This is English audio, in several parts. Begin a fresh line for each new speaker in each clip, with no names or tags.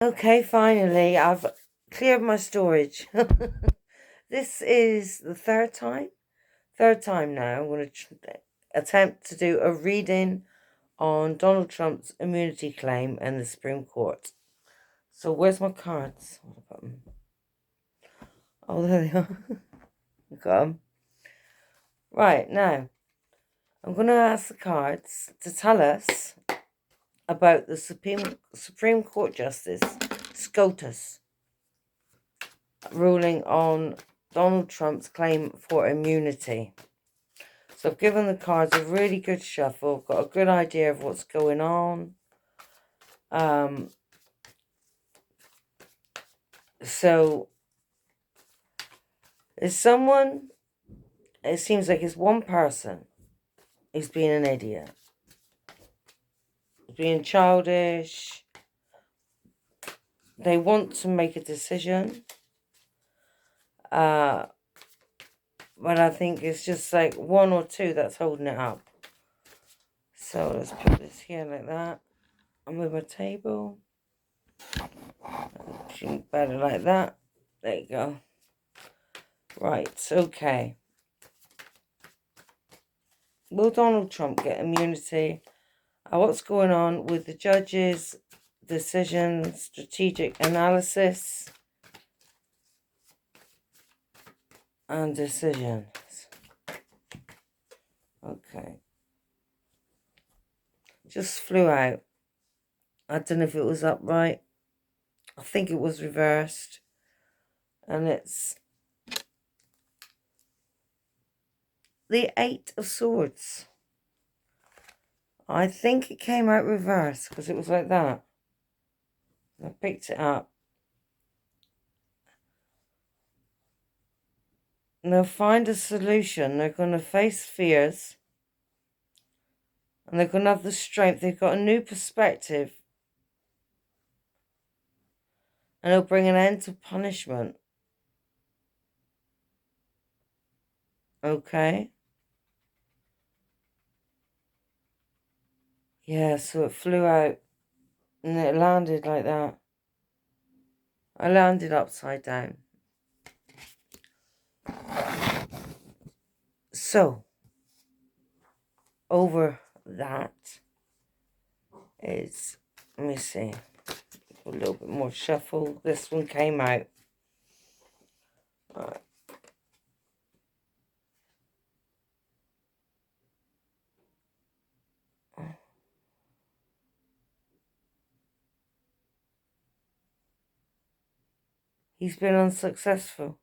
Okay, finally, I've cleared my storage. This is the third time now. I'm going to attempt to do a reading on Donald Trump's immunity claim and the Supreme Court. So where's my cards? Oh, there they are. Got them. Right, now, I'm going to ask the cards to tell us about the Supreme Court Justice SCOTUS ruling on Donald Trump's claim for immunity. So I've given the cards a really good shuffle, got a good idea of what's going on. So is someone, it seems like it's one person who's being an idiot. Being childish. They want to make a decision. But I think it's just like one or two that's holding it up. So let's put this here like that. I'll move my table. Better like that. There you go. Right, okay. Will Donald Trump get immunity? What's going on with the judges' decisions, strategic analysis, and decisions? Okay. Just flew out. I don't know if it was upright. I think it was reversed. And it's the Eight of Swords. I think it came out reversed because it was like that. I picked it up. And they'll find a solution. They're going to face fears. And they're going to have the strength. They've got a new perspective. And it'll bring an end to punishment. Okay? Yeah, so it flew out. And it landed like that. I landed upside down. So, over that is, let me see, a little bit more shuffle. This one came out. All right. He's been unsuccessful.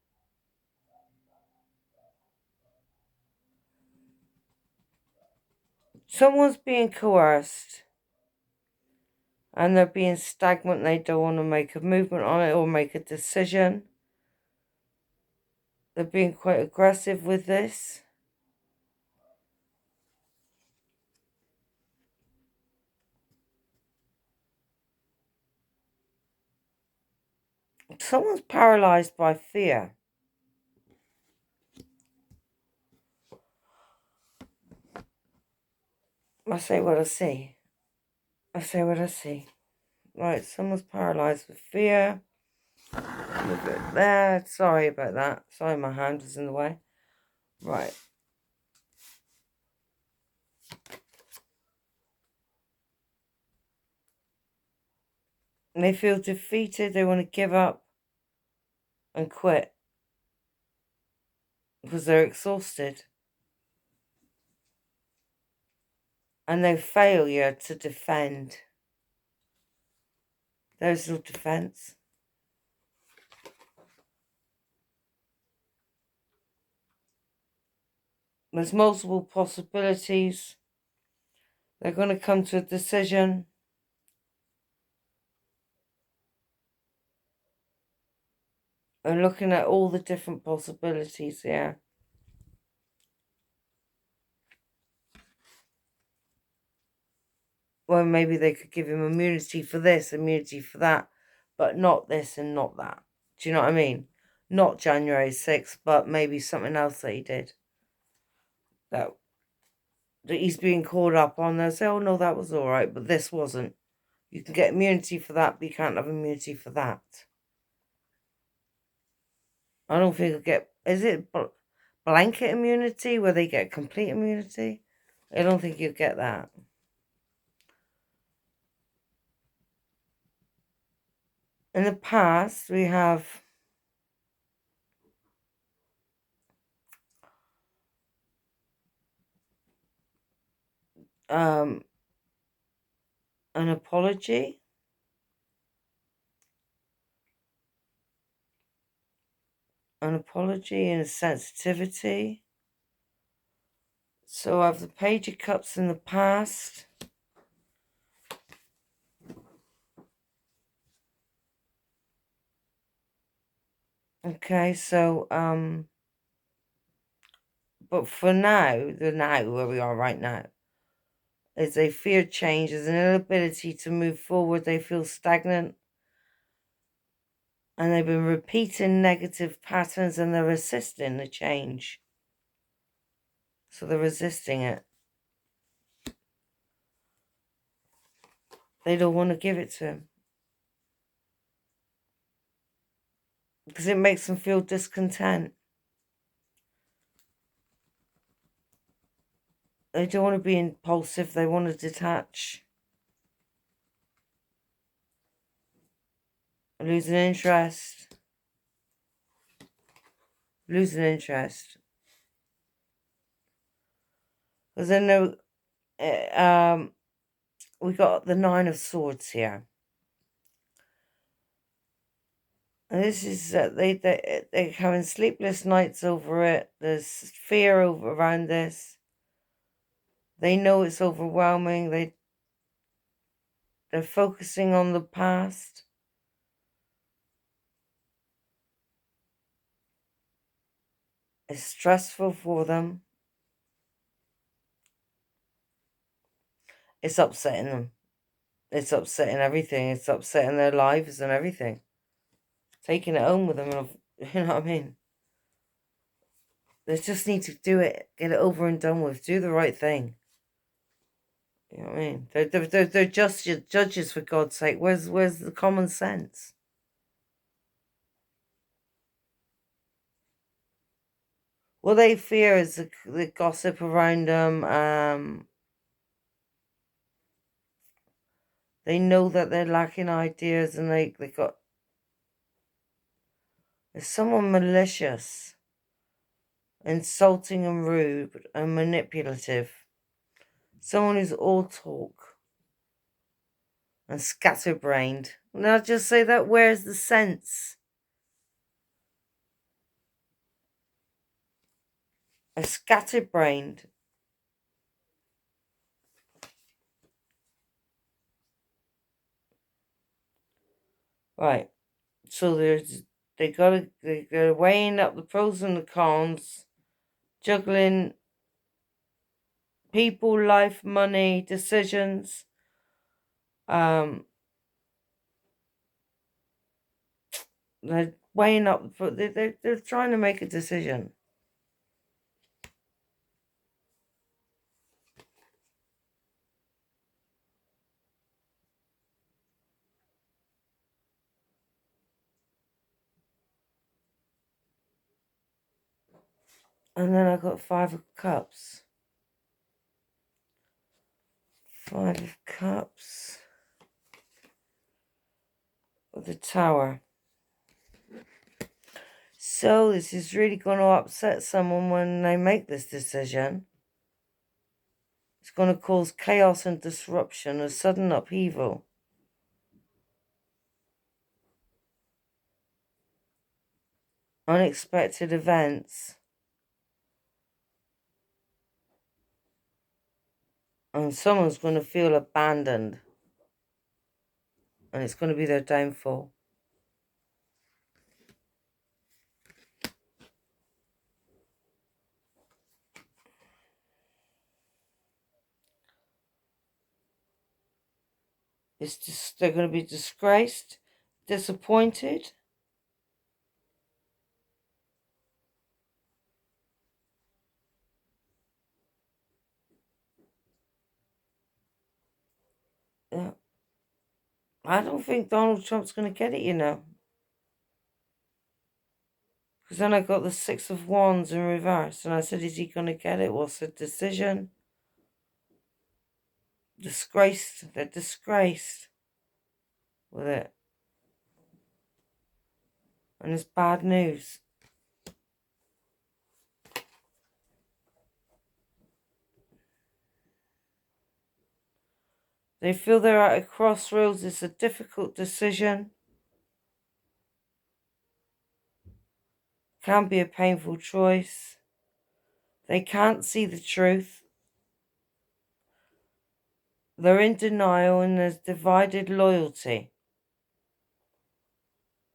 Someone's being coerced. And they're being stagnant. They don't want to make a movement on it or make a decision. They're being quite aggressive with this. Someone's paralyzed by fear. I say what I see. I say what I see. Right, someone's paralyzed with fear. Move it there. Sorry about that. Sorry, my hand was in the way. Right. And they feel defeated. They want to give up and quit because they're exhausted. And no failure to defend. There's no defense. There's multiple possibilities. They're going to come to a decision. And looking at all the different possibilities here. Well, maybe they could give him immunity for this, immunity for that, but not this and not that. Do you know what I mean? Not January 6th, but maybe something else that he did. That he's being called up on. They'll say, oh, no, that was all right, but this wasn't. You can get immunity for that, but you can't have immunity for that. I don't think you'll get... Is it blanket immunity where they get complete immunity? I don't think you'll get that. In the past, we have... an apology. An apology and a sensitivity. So I have the Page of Cups in the past. Okay, so, but for now, the now, where we are right now, is they fear change, there's an inability to move forward, they feel stagnant, and they've been repeating negative patterns, and they're resisting the change. So they're resisting it. They don't want to give it to him. Because it makes them feel discontent. They don't want to be impulsive, they want to detach. Losing interest. Losing interest. Because I know, we got the Nine of Swords here. And this is, they're having sleepless nights over it. There's fear around this. They know it's overwhelming. They're focusing on the past. It's stressful for them. It's upsetting them. It's upsetting everything. It's upsetting their lives and everything. Taking it home with them, you know what I mean? They just need to do it. Get it over and done with. Do the right thing. You know what I mean? They're just judges, for God's sake. Where's the common sense? What they fear is the gossip around them. They know that they're lacking ideas, and they got... There's someone malicious, insulting and rude and manipulative. Someone who's all talk and scatterbrained. Now just say that, where's the sense? A scatterbrained. Right. So they're weighing up the pros and the cons, juggling people, life, money, decisions. They're weighing up, they're trying to make a decision. And then I got Five of Cups. Five of Cups. With the Tower. So this is really going to upset someone when they make this decision. It's going to cause chaos and disruption, a sudden upheaval. Unexpected events. And someone's going to feel abandoned. And it's going to be their downfall. It's just, they're going to be disgraced, disappointed. Yeah. I don't think Donald Trump's going to get it, you know. Because then I got the Six of Wands in reverse. And I said, is he going to get it? What's the decision? Disgraced. They're disgraced with it. And it's bad news. They feel they're at a crossroads. It's a difficult decision. Can be a painful choice. They can't see the truth. They're in denial and there's divided loyalty.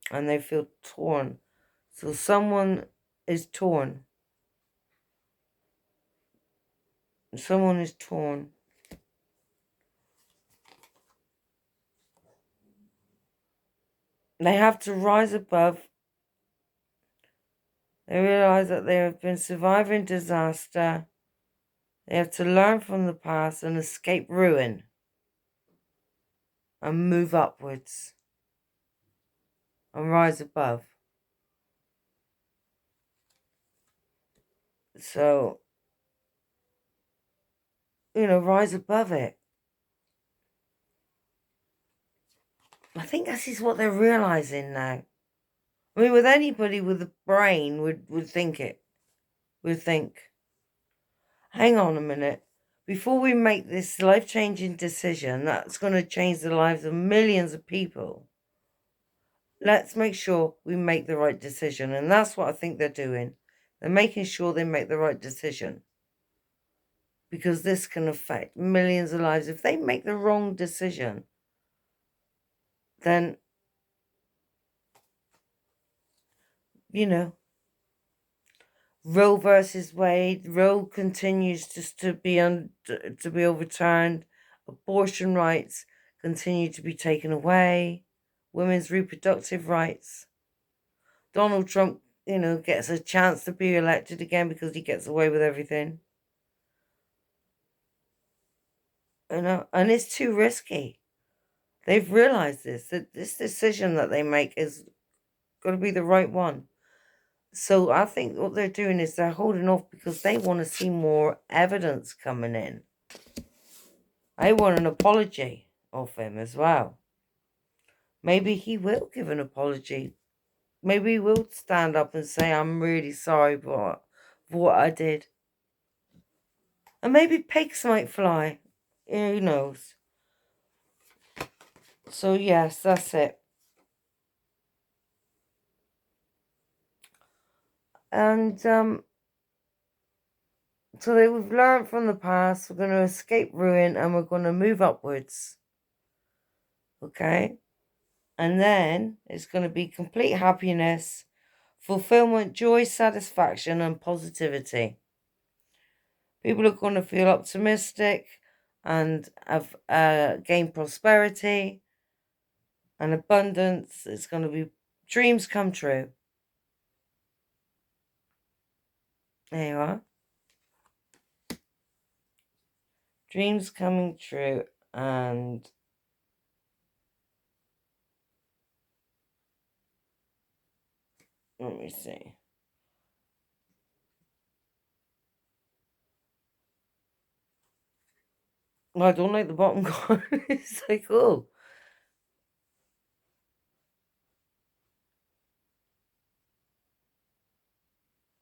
And they feel torn. So someone is torn. Someone is torn. They have to rise above. They realize that they have been surviving disaster. They have to learn from the past and escape ruin. And move upwards. And rise above. So, you know, rise above it. I think this is what they're realizing now. I mean, with anybody with a brain would think it. Would think, hang on a minute. Before we make this life-changing decision that's going to change the lives of millions of people, let's make sure we make the right decision. And that's what I think they're doing. They're making sure they make the right decision. Because this can affect millions of lives. If they make the wrong decision, then, you know, Roe versus Wade, Roe continues to be overturned. Abortion rights continue to be taken away. Women's reproductive rights. Donald Trump, you know, gets a chance to be elected again because he gets away with everything. You know, and it's too risky. They've realized this, that this decision that they make is going to be the right one. So I think what they're doing is they're holding off because they want to see more evidence coming in. I want an apology of him as well. Maybe he will give an apology. Maybe he will stand up and say, I'm really sorry for what I did. And maybe pigs might fly. Who knows? So yes, that's it. And so we've learned from the past. We're going to escape ruin and we're going to move upwards. Okay? And then it's going to be complete happiness, fulfillment, joy, satisfaction, and positivity. People are going to feel optimistic and have gained prosperity and abundance. It's going to be dreams come true. There you are. Dreams coming true. And let me see. Well, I don't like the bottom card. It's like, oh.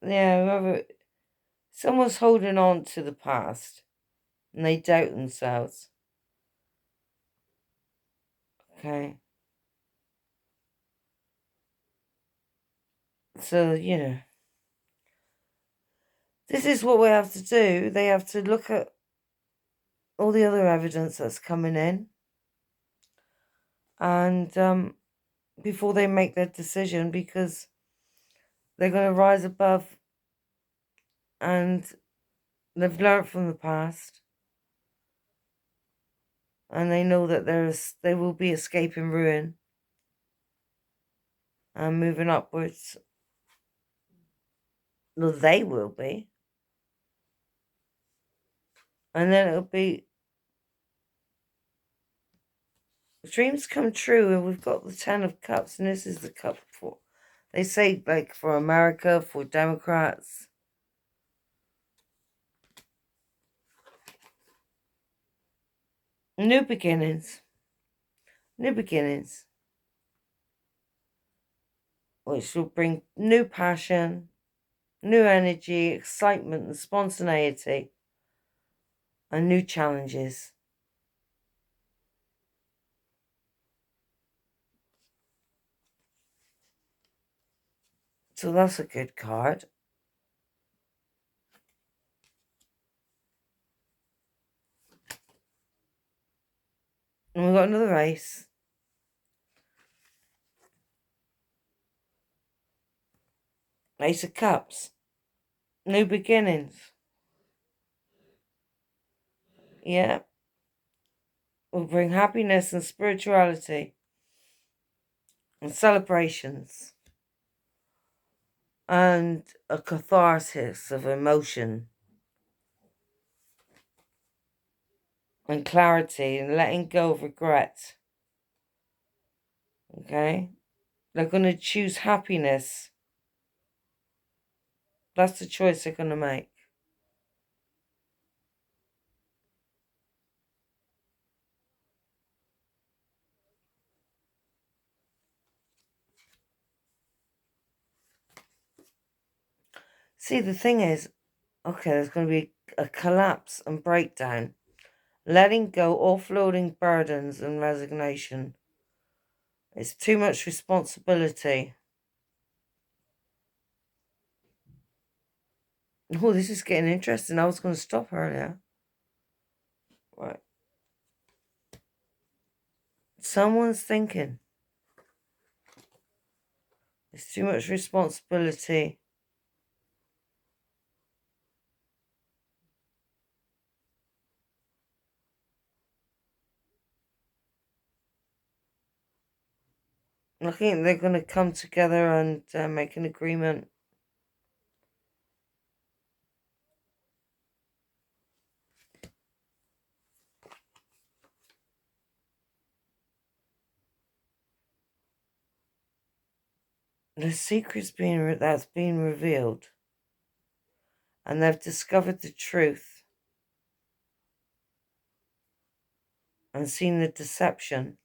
Yeah, whoever. Someone's holding on to the past. And they doubt themselves. Okay. So, you know. This is what we have to do. They have to look at all the other evidence that's coming in. And before they make their decision, because they're going to rise above and they've learned from the past. And they know that they will be escaping ruin and moving upwards. No, they will be. And then it'll be Dreams come true, and we've got the 10 of Cups, and this is the cup for, they say, like, for America, for Democrats. New beginnings. New beginnings. Which will bring new passion, new energy, excitement, and spontaneity, and new challenges. So that's a good card. And we've got another ace. Ace of Cups. New beginnings. Yeah. Will bring happiness and spirituality and celebrations and a catharsis of emotion and clarity and letting go of regret. Okay? They're going to choose happiness. That's the choice they're going to make. See, the thing is, okay, there's going to be a collapse and breakdown. Letting go, offloading burdens and resignation. It's too much responsibility. Oh, this is getting interesting. I was going to stop earlier. Right. Someone's thinking. It's too much responsibility. I think they're going to come together and make an agreement. The secret's that's been revealed. And they've discovered the truth. And seen the deception.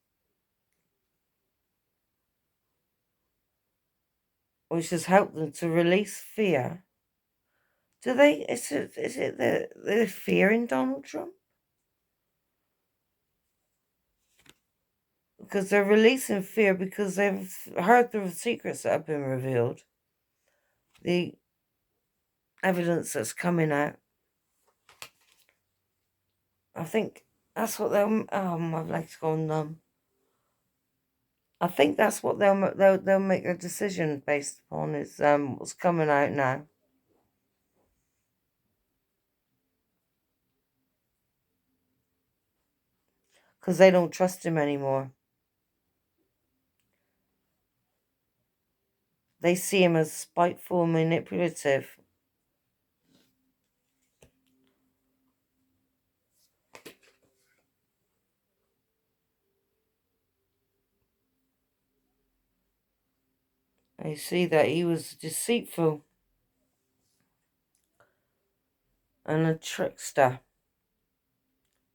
Which has helped them to release fear. Do they, is it the fear in Donald Trump? Because they're releasing fear because they've heard the secrets that have been revealed. The evidence that's coming out. I think that's what they'll, oh, my leg's gone numb. I think that's what they'll make a decision based upon is what's coming out now. Because they don't trust him anymore. They see him as spiteful and manipulative. They see that he was deceitful and a trickster,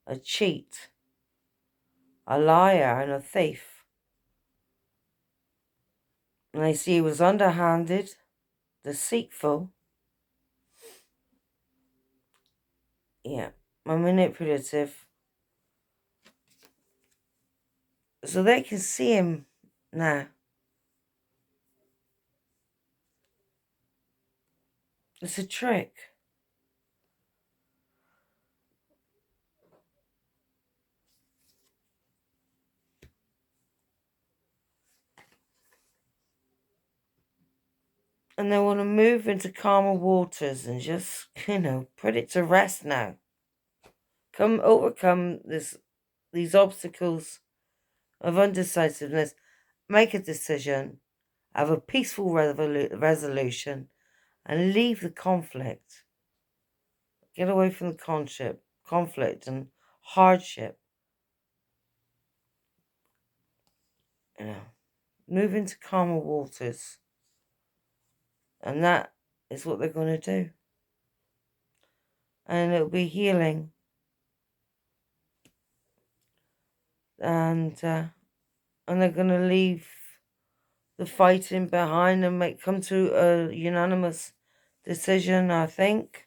a cheat, a liar and a thief. And they see he was underhanded, deceitful, yeah, and manipulative. So they can see him now. It's a trick. And they want to move into calmer waters and just, put it to rest now. Overcome these obstacles of undecisiveness. Make a decision. Have a peaceful resolution. And leave the conflict. Get away from the conflict and hardship. you know, move into calmer waters. And that is what they're going to do. And it'll be healing. And they're going to leave the fighting behind and come to a unanimous decision, I think.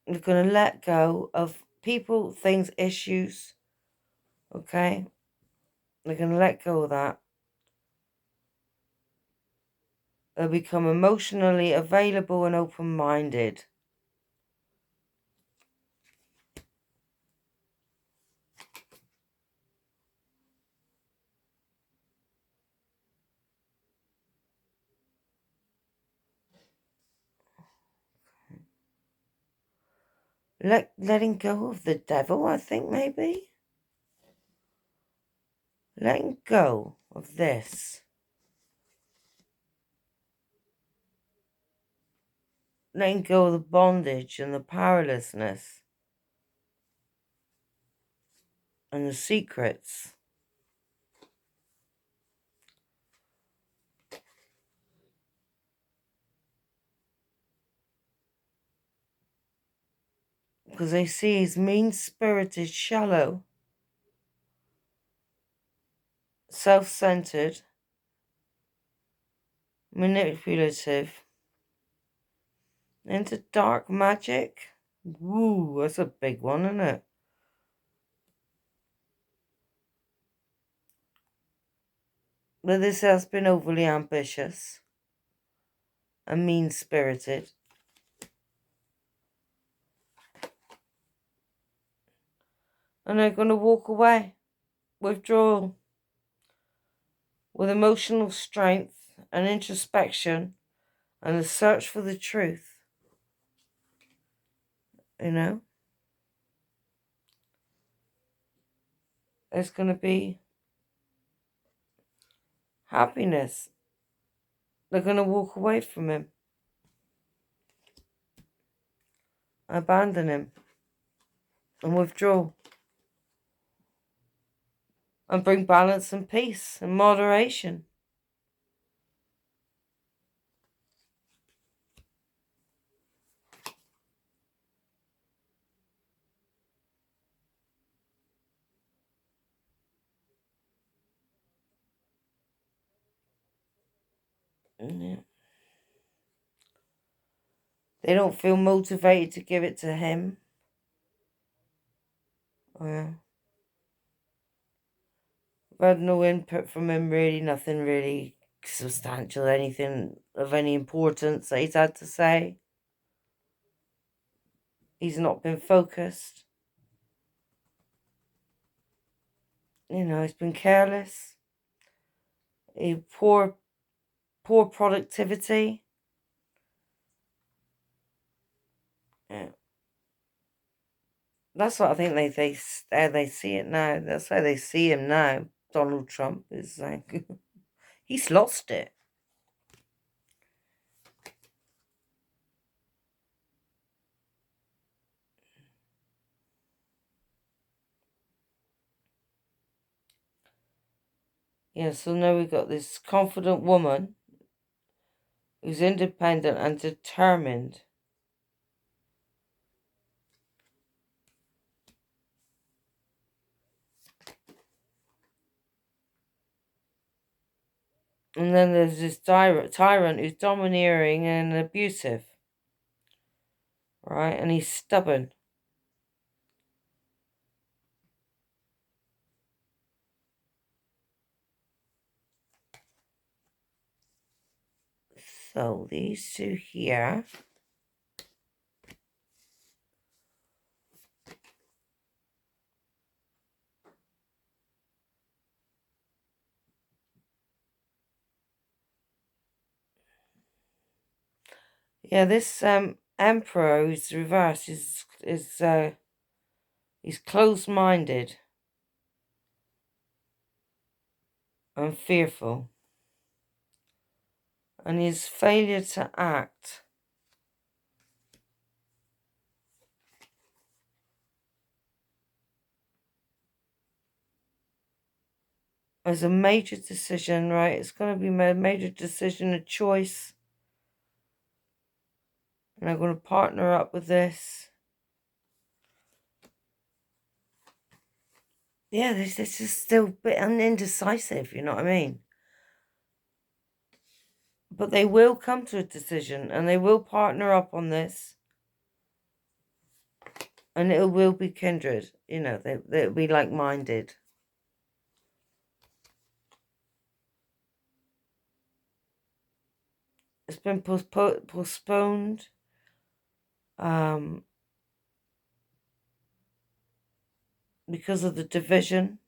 They're going to let go of people, things, issues. Okay? They're going to let go of that. They'll become emotionally available and open-minded. Letting go of the devil, I think, maybe. Letting go of this. Letting go of the bondage and the powerlessness. And the secrets. Because they see he's mean-spirited, shallow, self-centered, manipulative, into dark magic. Woo, that's a big one, isn't it? But this has been overly ambitious and mean-spirited. And they're going to walk away, withdraw, with emotional strength and introspection and the search for the truth. You know? There's going to be happiness. They're going to walk away from him. Abandon him. And withdraw. And bring balance and peace and moderation. Yeah. They don't feel motivated to give it to him. Yeah. I've had no input from him, really. Nothing really substantial, anything of any importance that he's had to say. He's not been focused. You know, he's been careless. Poor productivity. Yeah. That's what I think how they see it now. That's how they see him now. Donald Trump is like, he's lost it. Yeah, so now we've got this confident woman who's independent and determined. And then there's this tyrant who's domineering and abusive. Right? And he's stubborn. So these two here. Yeah, this emperor who's reversed he's closed-minded and fearful. And his failure to act There's a major decision, right? It's going to be a major decision, a choice. And I'm going to partner up with this. Yeah, this is still a bit indecisive, you know what I mean? But they will come to a decision and they will partner up on this. And it will be kindred, you know, they'll be like-minded. It's been postponed. Because of the division.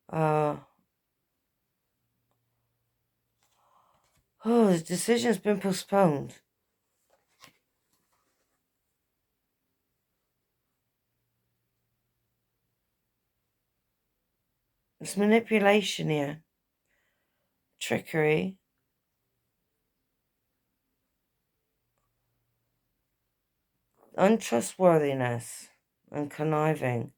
The decision's been postponed. It's manipulation here. Trickery. Untrustworthiness and conniving.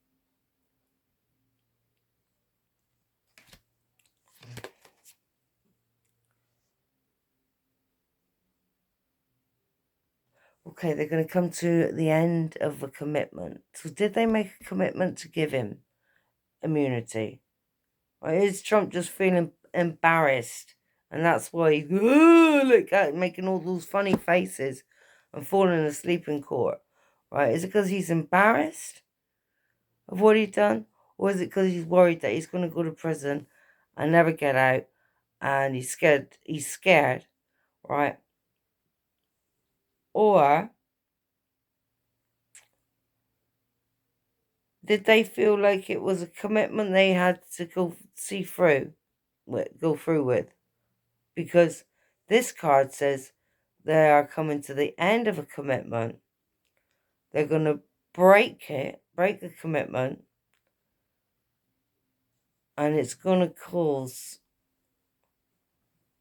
Okay, they're going to come to the end of a commitment. So did they make a commitment to give him immunity? Or is Trump just feeling embarrassed? And that's why he's look at making all those funny faces and falling asleep in court. Right? Is it because he's embarrassed of what he's done? Or is it because he's worried that he's going to go to prison and never get out? And he's scared, right? Or did they feel like it was a commitment they had to go through with? Because this card says they are coming to the end of a commitment. They're going to break the commitment, and it's going to cause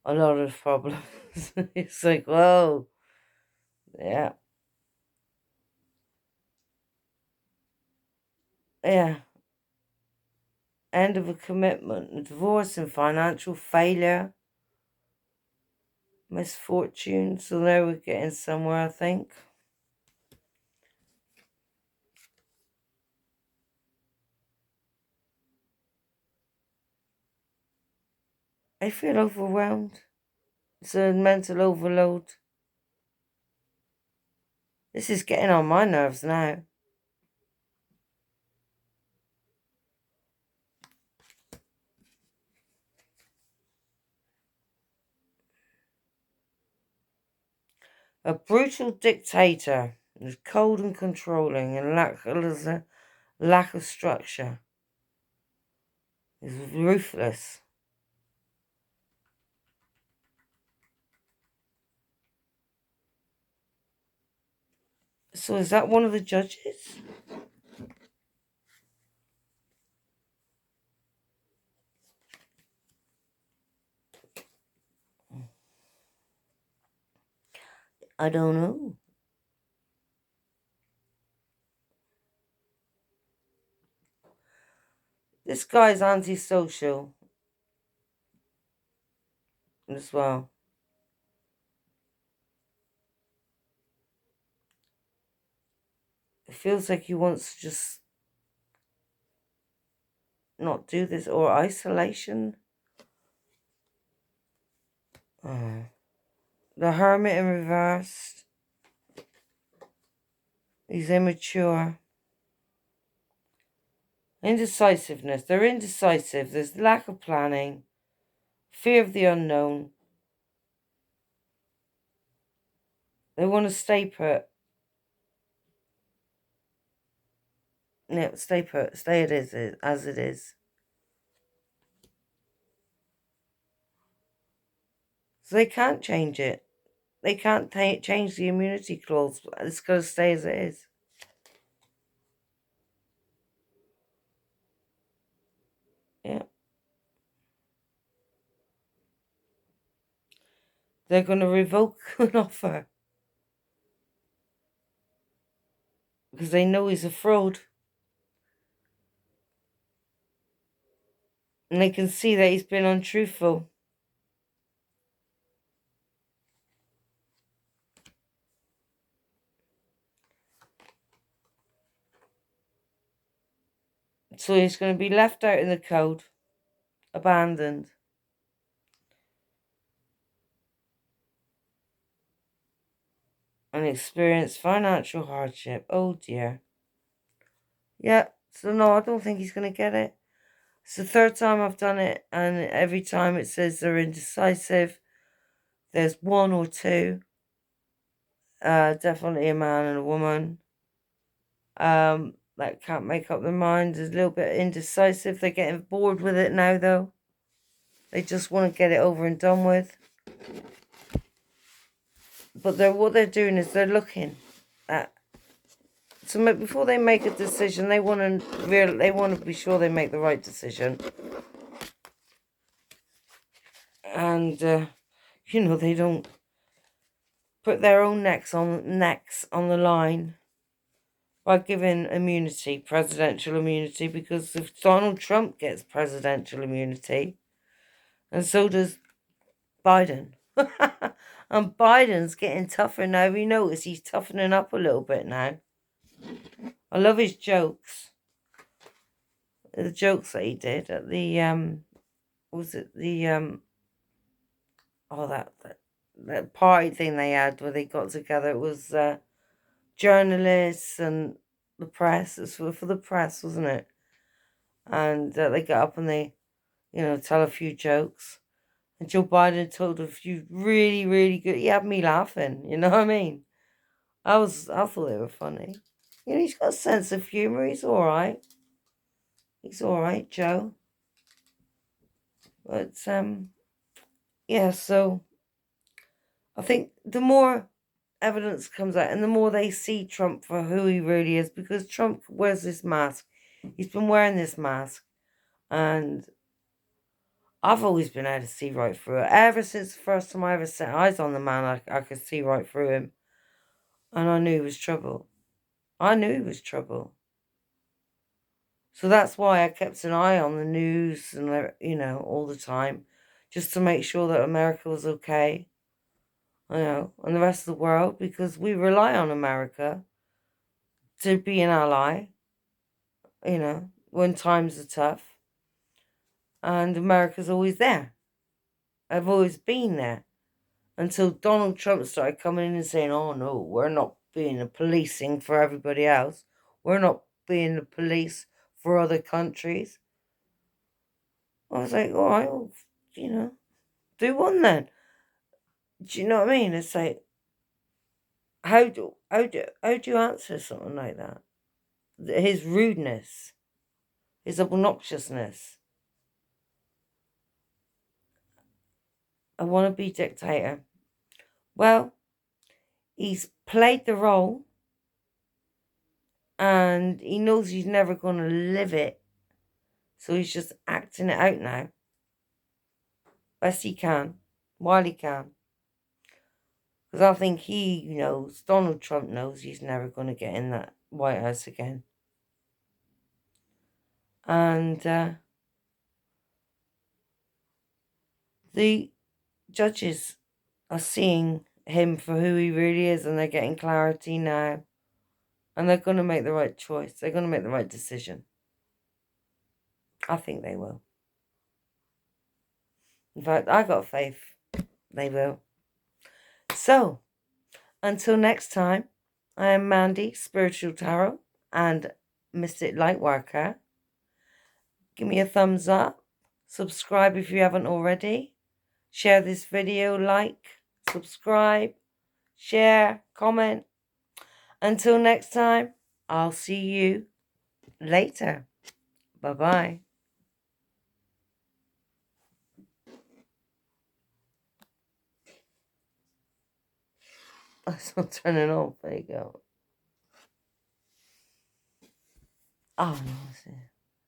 a lot of problems. It's like, whoa, yeah. Yeah. End of a commitment, divorce and financial failure, misfortune. So there we're getting somewhere, I think. I feel overwhelmed. It's a mental overload. This is getting on my nerves now. A brutal dictator is cold and controlling and lack of structure. Is ruthless. So is that one of the judges? I don't know. This guy's antisocial as well. It feels like he wants to just not do this, or isolation. The Hermit in reverse. He's immature. Indecisiveness. They're indecisive. There's lack of planning. Fear of the unknown. They want to stay put. Yeah, stay put. Stay as it is. So they can't change it. They can't change the immunity clause. It's got to stay as it is. Yeah. They're going to revoke an offer. Because they know he's a fraud. And they can see that he's been untruthful. So he's going to be left out in the cold, abandoned. And experience financial hardship. Oh dear. Yeah, so no, I don't think he's going to get it. It's the third time I've done it, and every time it says they're indecisive. There's one or two. Definitely a man and a woman. That can't make up their minds. Is a little bit indecisive. They're getting bored with it now, though. They just want to get it over and done with. But what they're doing is they're looking at. So before they make a decision, they want to be sure they make the right decision. And they don't put their own necks on the line by giving immunity, presidential immunity, because if Donald Trump gets presidential immunity, and so does Biden. And Biden's getting tougher now. We notice he's toughening up a little bit now. I love his jokes. The jokes that he did at the was it the that party thing they had where they got together. It was journalists and the press. It was for the press, wasn't it? And they got up and they, tell a few jokes. And Joe Biden told a few really, really good. He had me laughing. You know what I mean? I thought they were funny. He's got a sense of humor. He's all right. He's all right, Joe. But yeah. So I think the more evidence comes out, and the more they see Trump for who he really is, because Trump wears this mask. He's been wearing this mask, and I've always been able to see right through it. Ever since the first time I ever set eyes on the man, I could see right through him. And I knew he was trouble. I knew he was trouble. So that's why I kept an eye on the news and, all the time, just to make sure that America was okay, and the rest of the world, because we rely on America to be an ally, when times are tough. And America's always there. I've always been there. Until Donald Trump started coming in and saying, oh no, we're not being the policing for everybody else. We're not being the police for other countries. I was like, all right, well, do one then. Do you know what I mean? It's like, how do you answer something like that? His rudeness, his obnoxiousness. I want to be dictator. Well, he's played the role, and he knows he's never going to live it. So he's just acting it out now. Best he can, while he can. Because I think he knows, Donald Trump knows he's never going to get in that White House again. And the judges are seeing him for who he really is, and they're getting clarity now. And they're going to make the right choice. They're going to make the right decision. I think they will. In fact, I got faith they will. So, until next time, I am Mandy, Spiritual Tarot and Mystic Lightworker. Give me a thumbs up. Subscribe if you haven't already. Share this video, like, subscribe, share, comment. Until next time, I'll see you later. Bye-bye. It's not turning off. There you go. Oh, no.